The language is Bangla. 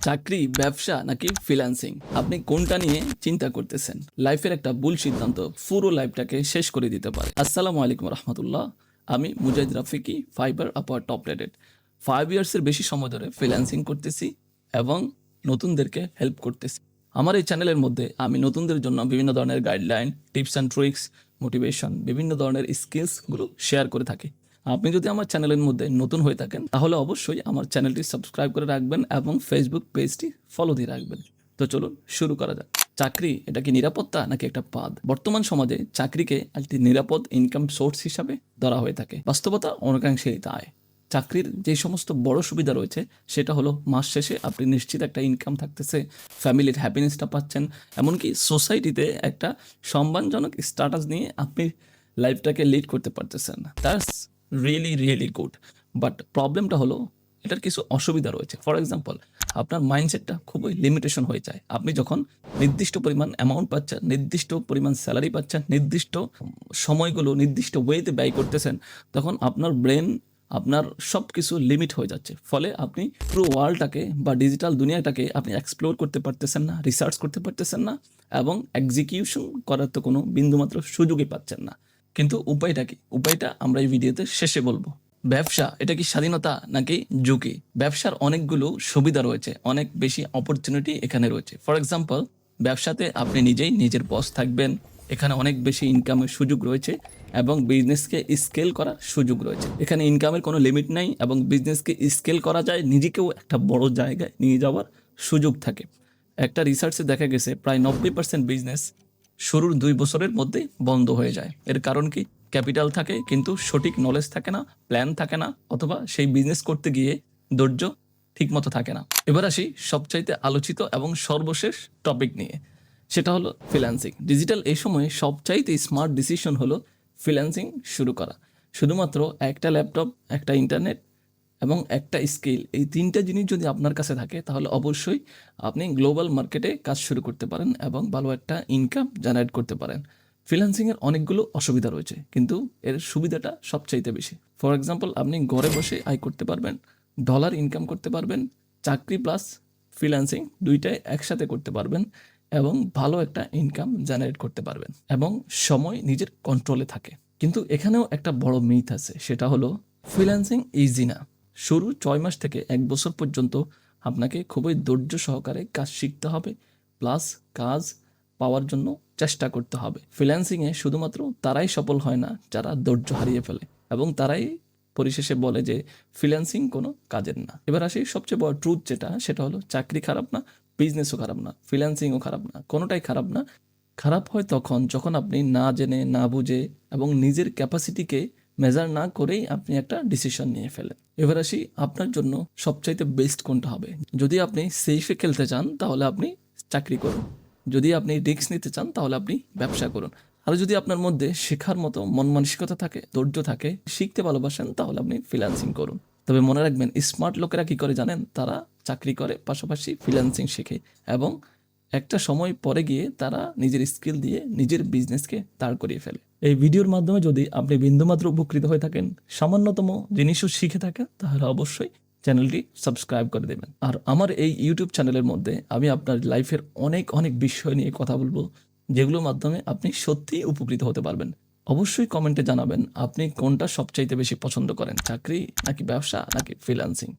চাকরি, ব্যবসা নাকি ফ্রিল্যান্সিং, আপনি কোনটা নিয়ে চিন্তা করতেছেন? লাইফের একটা ভুল সিদ্ধান্ত পুরো লাইফটাকে শেষ করে দিতে পারে। আসসালামু আলাইকুম রহমতুল্লাহ। আমি মুজাহিদ রাফিকি, ফাইবার আপার টপ রেটেড 5 ইয়ার্সের বেশি সময় ধরে ফ্রিল্যান্সিং করতেছি এবং নতুনদেরকে হেল্প করতেছি। আমার এই চ্যানেলের মধ্যে আমি নতুনদের জন্য বিভিন্ন ধরনের guideline, tips and tricks, motivation, বিভিন্ন ধরনের স্কিলসগুলো শেয়ার করে থাকি। আপনি যদি আমার চ্যানেলের মধ্যে নতুন হয়ে থাকেন তাহলে অবশ্যই আমার চ্যানেলটি সাবস্ক্রাইব করে রাখবেন এবং ফেসবুক পেজটি ফলো দিয়ে রাখবেন। তো চলুন শুরু করা যাক। চাকরি এটা কি নিরাপত্তা নাকি একটা পাদ? বর্তমান সমাজে চাকরিকে একটি নিরাপদ ইনকাম সোর্স হিসাবে ধরা হয়ে থাকে। বাস্তবতা অনেকাংশেই তাই। চাকরির যে সমস্ত বড় সুবিধা রয়েছে সেটা হলো মাস শেষে আপনি নিশ্চিত একটা ইনকাম থাকতেছে, ফ্যামিলির হ্যাপিনেসটা পাচ্ছেন, এমনকি সোসাইটিতে একটা সম্মানজনক স্ট্যাটাস নিয়ে আপনি লাইফটাকে লিড করতে পারতেছেন। That's really good. বাট প্রবলেমটা হলো এটার কিছু অসুবিধা রয়েছে। ফর এক্সাম্পল, আপনার মাইন্ডসেটটা খুবই লিমিটেশন হয়ে যায়। আপনি যখন নির্দিষ্ট পরিমাণ অ্যামাউন্ট পাচ্ছেন, নির্দিষ্ট পরিমাণ স্যালারি পাচ্ছেন, নির্দিষ্ট সময়গুলো নির্দিষ্ট ওয়েতে ব্যয় করতেছেন, তখন আপনার ব্রেন, আপনার সব কিছু লিমিট হয়ে যাচ্ছে। ফলে আপনি পুরো ওয়ার্ল্ডটাকে বা ডিজিটাল দুনিয়াটাকে আপনি এক্সপ্লোর করতে পারতেছেন না, রিসার্চ করতে পারতেছেন না এবং এক্সিকিউশন করার তো কোনো বিন্দুমাত্র সুযোগই পাচ্ছেন না। কিন্তু উপায়টা কি? উপায়টা আমরা এই ভিডিওতে শেষে বলবো। ব্যবসা এটা কি স্বাধীনতা নাকি ঝুঁকি? ব্যবসার অনেকগুলো সুবিধা রয়েছে, অনেক বেশি অপরচুনিটি এখানে রয়েছে। ফর এক্সাম্পল, ব্যবসাতে আপনি নিজেই নিজের বস থাকবেন, এখানে অনেক বেশি ইনকামের সুযোগ রয়েছে এবং বিজনেসকে স্কেল করার সুযোগ রয়েছে। এখানে ইনকামের কোনো লিমিট নাই এবং বিজনেসকে স্কেল করা যায়, নিজেকেও একটা বড় জায়গায় নিয়ে যাওয়ার সুযোগ থাকে। একটা রিসার্চে দেখা গেছে প্রায় 90% বিজনেস শুরুর 2 বছরের মধ্যে বন্ধ হয়ে যায়। এর কারণ কি? ক্যাপিটাল থাকে কিন্তু সঠিক নলেজ থাকে না, প্ল্যান থাকে না, অথবা সেই বিজনেস করতে গিয়ে ধৈর্য ঠিকমতো থাকে না। এবার আসি সবচাইতে আলোচিত এবং সর্বশেষ টপিক নিয়ে, সেটা হলো ফ্রিল্যান্সিং। ডিজিটাল এই সময়ে সবচাইতে স্মার্ট ডিসিশন হলো ফ্রিল্যান্সিং শুরু করা। শুধুমাত্র একটা ল্যাপটপ, একটা ইন্টারনেট এবং একটা স্কিল, এই 3টা জিনিস যদি আপনার কাছে থাকে তাহলে অবশ্যই আপনি গ্লোবাল মার্কেটে কাজ শুরু করতে পারেন এবং ভালো একটা ইনকাম জেনারেট করতে পারেন। ফ্রিল্যান্সিংয়ের অনেকগুলো অসুবিধা রয়েছে কিন্তু এর সুবিধাটা সবচাইতে বেশি। ফর এক্সাম্পল, আপনি ঘরে বসে আয় করতে পারবেন, ডলার ইনকাম করতে পারবেন, চাকরি প্লাস ফ্রিল্যান্সিং দুইটাই একসাথে করতে পারবেন এবং ভালো একটা ইনকাম জেনারেট করতে পারবেন এবং সময় নিজের কন্ট্রোলে থাকে। কিন্তু এখানেও একটা বড় মিথ আছে, সেটা হলো ফ্রিল্যান্সিং ইজি না। শুরু 6 মাস থেকে 1 বছর পর্যন্ত আপনাকে খুবই ধৈর্য সহকারে কাজ শিখতে হবে, প্লাস কাজ পাওয়ার জন্য চেষ্টা করতে হবে। ফ্রিল্যান্সিংয়ে শুধুমাত্র তারাই সফল হয় না যারা ধৈর্য হারিয়ে ফেলে এবং তারাই পরিশেষে বলে যে ফ্রিল্যান্সিং কোনো কাজের না। এবার আসি সবচেয়ে বড় ট্রুথ যেটা, সেটা হলো চাকরি খারাপ না, বিজনেসও খারাপ না, ফ্রিল্যান্সিংও খারাপ না, কোনোটাই খারাপ না। খারাপ হয় তখন যখন আপনি না জেনে, না বুঝে এবং নিজের ক্যাপাসিটিকে মেজার না করেই আপনি একটা ডিসিশন নিয়ে ফেলেন। এবার আসি আপনার জন্য সবচাইতে বেস্ট কোনটা হবে। যদি আপনি সেফে খেলতে চান তাহলে আপনি চাকরি করুন, যদি আপনি রিস্ক নিতে চান তাহলে আপনি ব্যবসা করুন, আর যদি আপনার মধ্যে শেখার মতো মন মানসিকতা থাকে, ধৈর্য থাকে, শিখতে ভালোবাসেন, তাহলে আপনি ফ্রিল্যান্সিং করুন। তবে মনে রাখবেন, স্মার্ট লোকেরা কি করে জানেন? তারা চাকরি করে পাশাপাশি ফ্রিল্যান্সিং শেখে এবং একটা সময় পরে গিয়ে তারা নিজের স্কিল দিয়ে নিজের বিজনেসকে দাঁড় করিয়ে ফেলে। এই ভিডিওর মাধ্যমে যদি আপনি বিন্দুমাত্র উপকৃত হয়ে থাকেন, সামান্যতম জিনিসও শিখে থাকেন, তাহলে অবশ্যই চ্যানেলটি সাবস্ক্রাইব করে দেবেন। আর আমার এই ইউটিউব চ্যানেলের মধ্যে আমি আপনার লাইফের অনেক বিষয় নিয়ে কথা বলবো, যেগুলোর মাধ্যমে আপনি সত্যিই উপকৃত হতে পারবেন। অবশ্যই কমেন্টে জানাবেন আপনি কোনটা সবচাইতে বেশি পছন্দ করেন, চাকরি নাকি ব্যবসা নাকি ফ্রিল্যান্সিং।